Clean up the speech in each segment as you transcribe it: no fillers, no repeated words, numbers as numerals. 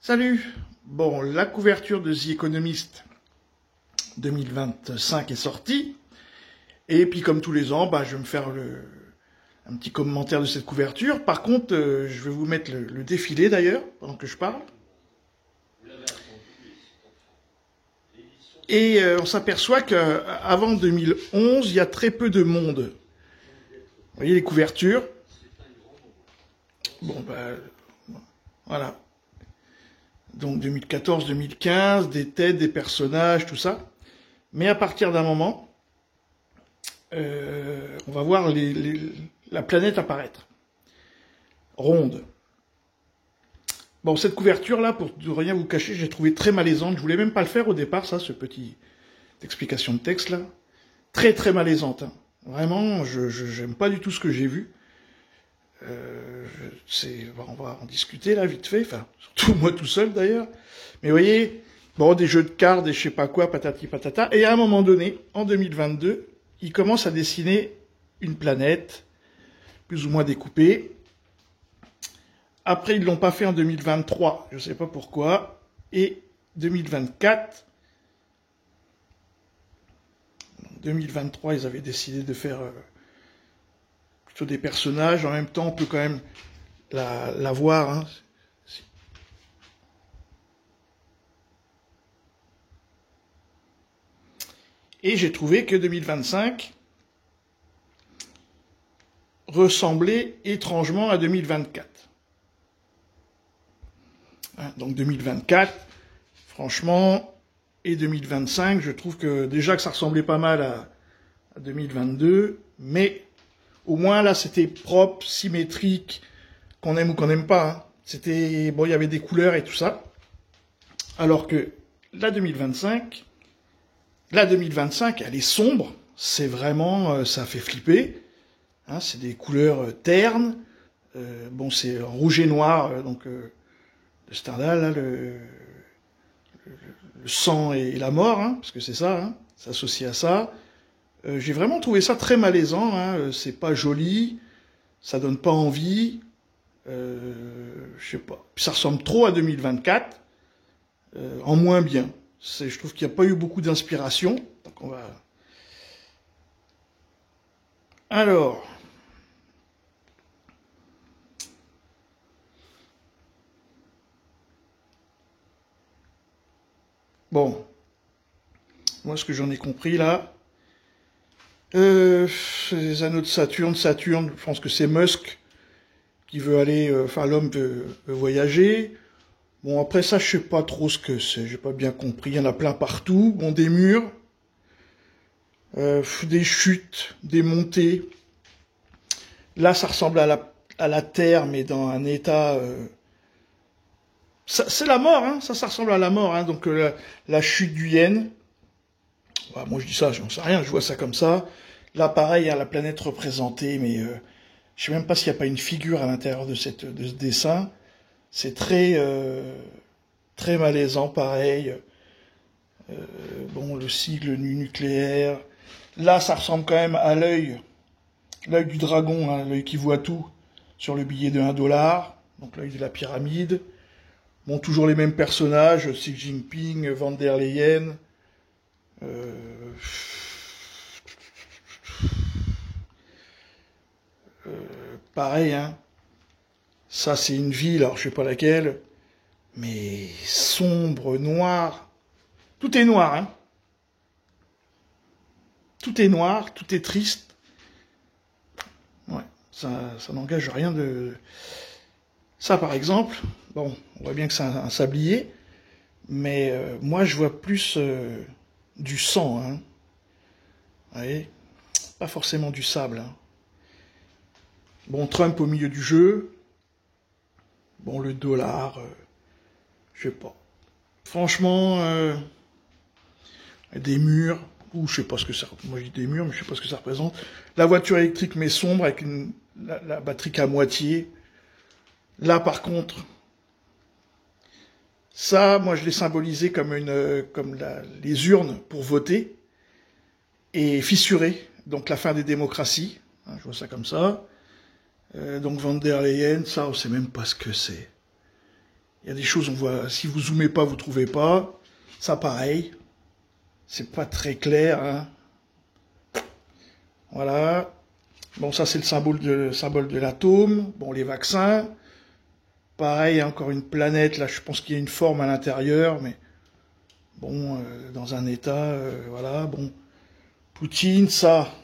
Salut! Bon, la couverture de The Economist 2025 est sortie. Et puis, comme tous les ans, je vais me faire un petit commentaire de cette couverture. Par contre, je vais vous mettre le défilé d'ailleurs, pendant que je parle. Et on s'aperçoit qu'avant 2011, il y a très peu de monde. Vous voyez les couvertures? Bon, voilà. Donc 2014-2015, des têtes, des personnages, tout ça. Mais à partir d'un moment, on va voir la planète apparaître. Ronde. Bon, cette couverture-là, pour ne rien vous cacher, j'ai trouvé très malaisante. Je voulais même pas le faire au départ, ça, ce petit explication de texte-là. Très, très malaisante. Hein. Vraiment, je n'aime pas du tout ce que j'ai vu. On va en discuter là, vite fait. Enfin, surtout moi tout seul d'ailleurs. Mais vous voyez, bon, des jeux de cartes, des je sais pas quoi, patati patata. Et à un moment donné, en 2022, il commence à dessiner une planète, plus ou moins découpée. Après, ils l'ont pas fait en 2023, je sais pas pourquoi. Et 2024, 2023, ils avaient décidé de faire plutôt des personnages. En même temps, on peut quand même la voir. Hein. Et j'ai trouvé que 2025 ressemblait étrangement à 2024. Hein, donc 2024, franchement, et 2025, je trouve que déjà que ça ressemblait pas mal à 2022, mais au moins là c'était propre, symétrique, qu'on aime ou qu'on n'aime pas. Hein. C'était bon, il y avait des couleurs et tout ça. Alors que la 2025, elle est sombre. C'est vraiment, ça fait flipper. Hein, c'est des couleurs ternes. Bon, c'est en rouge et noir, donc le Stendhal, là, le sang et la mort, hein, parce que c'est ça, hein, c'est associé à ça. J'ai vraiment trouvé ça très malaisant. Hein, c'est pas joli, ça donne pas envie. Je sais pas. Puis ça ressemble trop à 2024, en moins bien. Je trouve qu'il n'y a pas eu beaucoup d'inspiration. Donc on va. Alors. Bon. Moi, ce que j'en ai compris là, les anneaux de Saturne, je pense que c'est Musk qui veut aller, l'homme veut voyager. Bon, après ça, je sais pas trop ce que c'est, j'ai pas bien compris. Il y en a plein partout. Bon, des murs, des chutes, des montées. Là, ça ressemble à la Terre, mais dans un état. C'est la mort, hein. Ça ressemble à la mort, hein. Donc la chute du Yen. Bah, moi, je dis ça, j'en sais rien. Je vois ça comme ça. Là, pareil, la planète représentée, mais je sais même pas s'il n'y a pas une figure à l'intérieur de ce dessin. C'est très très malaisant, pareil. Bon, le sigle nucléaire. Là, ça ressemble quand même à l'œil du dragon, hein, l'œil qui voit tout, sur le billet de 1 dollar. Donc l'œil de la pyramide. Bon, toujours les mêmes personnages, Xi Jinping, Van der Leyen. Pareil, hein. Ça, c'est une ville, alors je sais pas laquelle, mais sombre, noir. Tout est noir, hein. Tout est noir, tout est triste. Ouais, ça n'engage rien de. Ça, par exemple, bon, on voit bien que c'est un sablier, mais moi, je vois plus du sang, hein. Vous voyez, pas forcément du sable, hein. Bon, Trump au milieu du jeu. Bon, le dollar, je sais pas. Franchement, des murs, ou je sais pas ce que ça. Moi, je dis des murs, mais je sais pas ce que ça représente. La voiture électrique, mais sombre, avec la batterie qu'à moitié. Là, par contre, ça, moi, je l'ai symbolisé comme les urnes pour voter, et fissuré, donc la fin des démocraties. Hein, je vois ça comme ça. Donc Van der Leyen, ça, on sait même pas ce que c'est. Il y a des choses, on voit, si vous zoomez pas, vous trouvez pas. Ça, pareil. C'est pas très clair, hein. Voilà. Bon, ça, c'est le symbole de l'atome. Bon, les vaccins. Pareil, encore une planète. Là, je pense qu'il y a une forme à l'intérieur, mais bon, dans un état, voilà. Bon, Poutine, ça,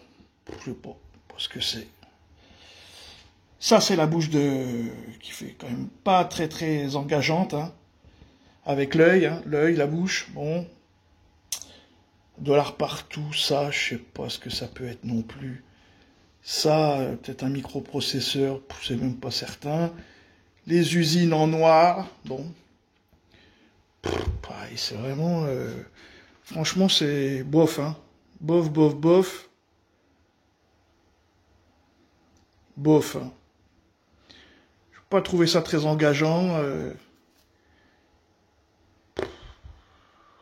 je sais pas ce que c'est. Ça, c'est la bouche qui fait quand même pas très très engageante, hein. Avec l'œil, hein, l'œil, la bouche, bon. Dollars partout, ça, je sais pas ce que ça peut être non plus. Ça, peut-être un microprocesseur, c'est même pas certain. Les usines en noir, bon. Pareil, c'est vraiment... franchement, c'est bof, hein. Bof, bof, bof. Bof, hein. Je n'ai pas trouvé ça très engageant.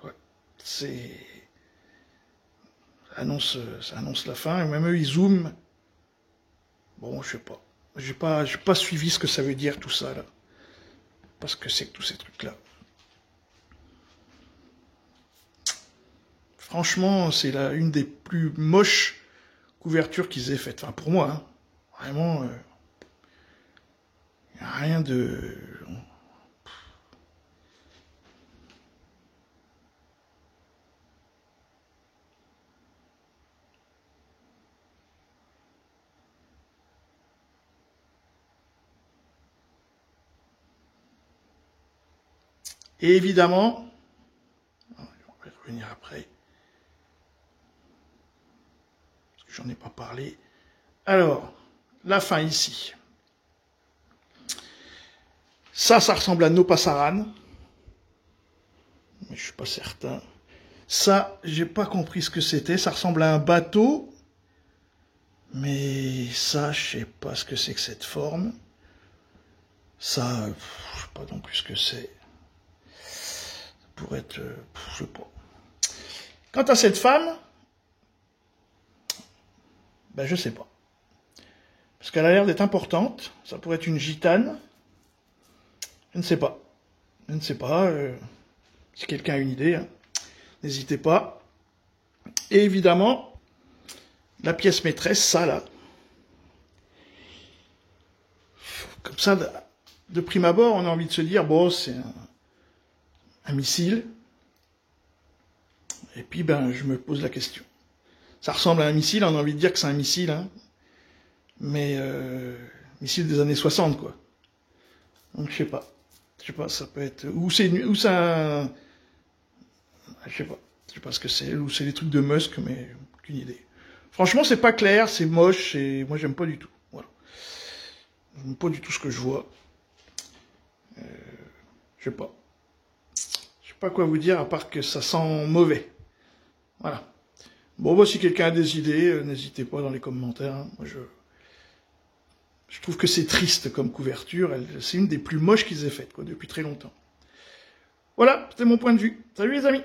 Ouais, c'est... Ça annonce la fin, et même eux, ils zooment. Bon, je sais pas. J'ai pas suivi ce que ça veut dire, tout ça, là. Parce que c'est que tous ces trucs-là. Franchement, c'est une des plus moches couvertures qu'ils aient faites. Enfin, pour moi, hein. Vraiment, y a rien de... Et évidemment, on va y revenir après, parce que j'en ai pas parlé. Alors, la fin ici. Ça ressemble à Nopassaran, mais je suis pas certain. Ça, j'ai pas compris ce que c'était. Ça ressemble à un bateau, mais ça, je sais pas ce que c'est que cette forme. Ça, je sais pas non plus ce que c'est. Pour être, je sais pas. Quant à cette femme, ben je sais pas. Parce qu'elle a l'air d'être importante, ça pourrait être une gitane. Je ne sais pas. Je ne sais pas. Si quelqu'un a une idée, hein, n'hésitez pas. Et évidemment, la pièce maîtresse, ça là. Comme ça, de prime abord, on a envie de se dire, bon, c'est un missile. Et puis, ben, je me pose la question. Ça ressemble à un missile, on a envie de dire que c'est un missile, hein. Mais, missile des années 60, quoi. Donc, je sais pas. Je sais pas, ça peut être... Ou ça... Je sais pas ce que c'est. Ou c'est des trucs de Musk, mais aucune idée. Franchement, c'est pas clair, c'est moche, et moi, j'aime pas du tout. Voilà. J'aime pas du tout ce que je vois. Je sais pas. Je sais pas quoi vous dire, à part que ça sent mauvais. Voilà. Bon, bah, si quelqu'un a des idées, n'hésitez pas dans les commentaires. Hein. Moi, je trouve que c'est triste comme couverture. C'est une des plus moches qu'ils aient faites, quoi, depuis très longtemps. Voilà, c'était mon point de vue. Salut les amis!